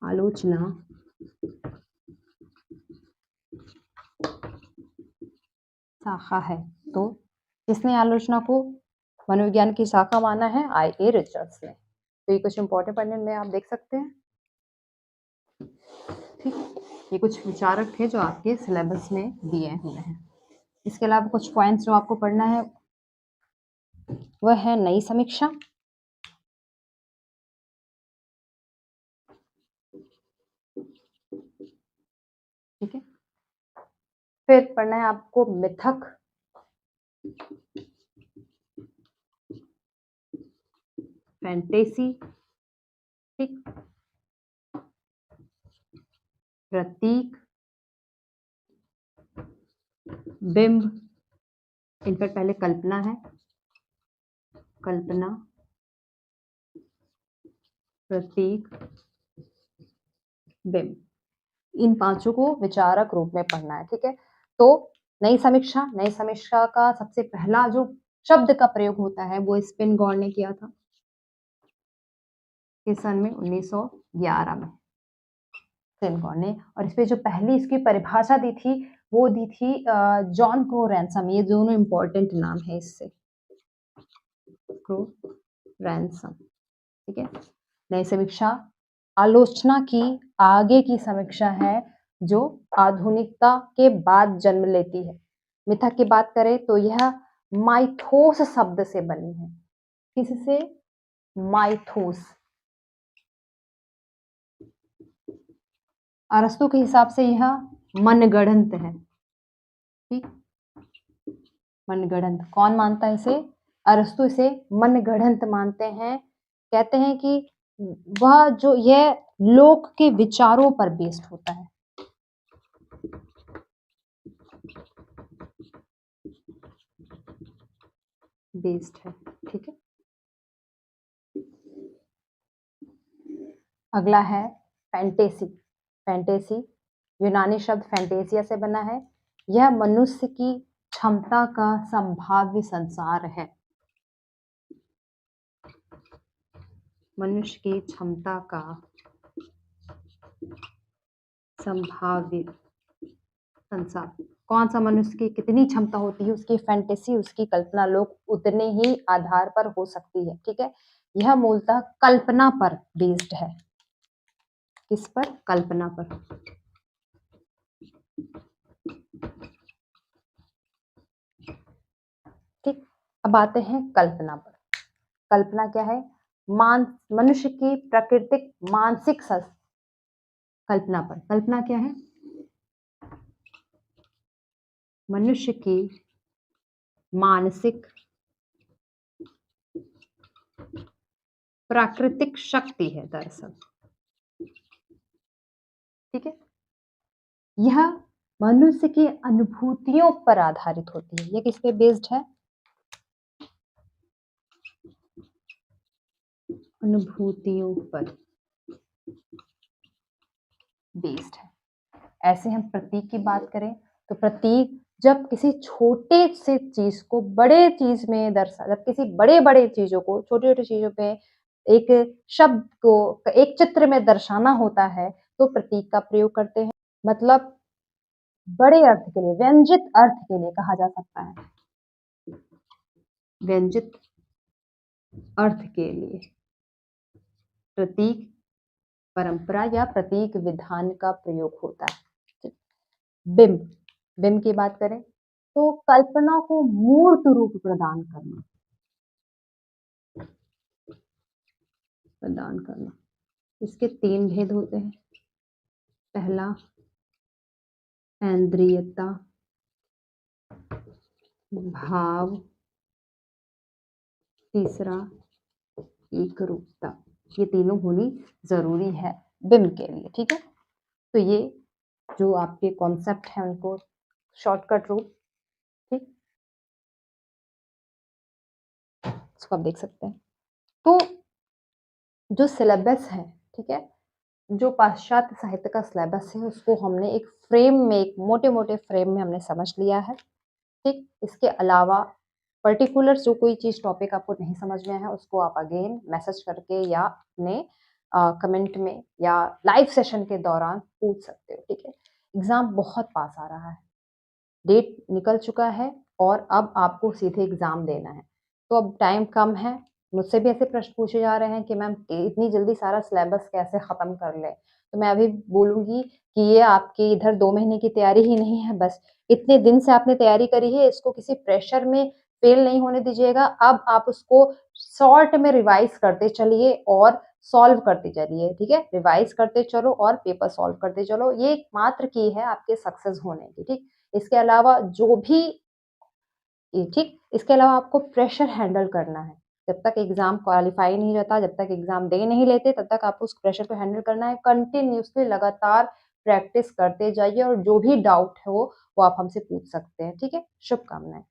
आलोचना शाखा है। तो किसने आलोचना को मनोविज्ञान की शाखा माना है? I.A. रिचर्ड्स ने। तो ये कुछ इंपॉर्टेंट पॉइंट में आप देख सकते हैं। ठीक, ये कुछ विचारक थे जो आपके सिलेबस में दिए हुए हैं। इसके अलावा कुछ पॉइंट्स जो आपको पढ़ना है वह है नई समीक्षा, ठीक है। फिर पढ़ना है आपको मिथक, फैंटेसी, ठीक, प्रतीक, बिंब, इन पर पहले कल्पना है, कल्पना, प्रतीक, बिंब, इन पांचों को विचारक रूप में पढ़ना है। ठीक है, तो नई समीक्षा का सबसे पहला जो शब्द का प्रयोग होता है वो स्पिनगॉर ने किया था किस सन में, 1911 में स्पिनगॉर ने। और इस पे जो पहली इसकी परिभाषा दी थी वो दी थी जॉन क्रो रैनसम। ये दोनों इंपॉर्टेंट नाम है इससे, क्रो रैनसम। ठीक है, नई समीक्षा आलोचना की आगे की समीक्षा है जो आधुनिकता के बाद जन्म लेती है। मिथक की बात करें तो यह माइथोस शब्द से बनी है। किससे? माइथोस। अरस्तु के हिसाब से यह मनगढ़ंत है। ठीक, मनगढ़ंत कौन मानता है इसे? अरस्तु इसे मनगढ़ंत मानते हैं। कहते हैं कि वह जो यह लोक के विचारों पर बेस्ड होता है। बेस्ड है। ठीक है, अगला है फैंटेसी। फैंटेसी यूनानी शब्द फैंटेसिया से बना है। यह मनुष्य की क्षमता का संभाव्य संसार है। मनुष्य की क्षमता का संभाव्य संसार, कौन सा मनुष्य की कितनी क्षमता होती है, उसकी फैंटेसी, उसकी कल्पना लोग उतने ही आधार पर हो सकती है। ठीक है, यह मूलतः कल्पना पर बेस्ड है। किस पर? कल्पना पर। ठीक, अब आते हैं कल्पना पर। कल्पना क्या है? मनुष्य की प्राकृतिक मानसिक कल्पना पर। कल्पना क्या है? मनुष्य की मानसिक प्राकृतिक शक्ति है दरअसल। ठीक है, यह मनुष्य की अनुभूतियों पर आधारित होती है। यह किस पे बेस्ड है? अनुभूतियों पर बेस्ड है। ऐसे हम प्रतीक की बात करें तो प्रतीक जब किसी छोटे से चीज को बड़े चीज में जब किसी बड़े बड़े चीजों को छोटी छोटी चीजों पे एक शब्द को एक चित्र में दर्शाना होता है तो प्रतीक का प्रयोग करते हैं। मतलब बड़े अर्थ के लिए, व्यंजित अर्थ के लिए कहा जा सकता है। व्यंजित अर्थ के लिए प्रतीक परंपरा या प्रतीक विधान का प्रयोग होता है। बिंब, बिंब की बात करें तो कल्पना को मूर्त रूप प्रदान करना, प्रदान करना। इसके 3 भेद होते हैं। पहला ऐन्द्रियता, भाव, तीसरा एक रूपता। ये तीनों होनी जरूरी है बिंब के लिए। ठीक है, तो ये जो आपके कॉन्सेप्ट है उनको शॉर्टकट रूप, ठीक, इसको आप देख सकते हैं। तो जो सिलेबस है, ठीक है, जो पाश्चात्य साहित्य का सिलेबस है उसको हमने एक फ्रेम में, एक मोटे मोटे फ्रेम में हमने समझ लिया है। ठीक, इसके अलावा पर्टिकुलर जो कोई चीज टॉपिक आपको नहीं समझ में है उसको आप अगेन मैसेज करके या अपने कमेंट में या लाइव सेशन के दौरान पूछ सकते हो। ठीक है, एग्जाम बहुत पास आ रहा है, डेट निकल चुका है और अब आपको सीधे एग्जाम देना है। तो अब टाइम कम है। मुझसे भी ऐसे प्रश्न पूछे जा रहे हैं कि मैम इतनी जल्दी सारा सिलेबस कैसे खत्म कर ले। तो मैं अभी बोलूंगी कि ये आपकी इधर 2 महीने की तैयारी ही नहीं है, बस इतने दिन से आपने तैयारी करी है, इसको किसी प्रेशर में फेल नहीं होने दीजिएगा। अब आप उसको शॉर्ट में रिवाइज करते चलिए और सॉल्व करते चलिए। ठीक है, रिवाइज करते चलो और पेपर सॉल्व करते चलो। ये मात्र की है आपके सक्सेस होने की। ठीक, इसके अलावा जो भी ठीक, इसके अलावा आपको प्रेशर हैंडल करना है। जब तक एग्जाम क्वालिफाई नहीं रहता, जब तक एग्जाम दे नहीं लेते, तब तक आपको उस प्रेशर को हैंडल करना है। कंटिन्यूसली लगातार प्रैक्टिस करते जाइए और जो भी डाउट हो वो आप हमसे पूछ सकते हैं। ठीक है, शुभकामनाएं।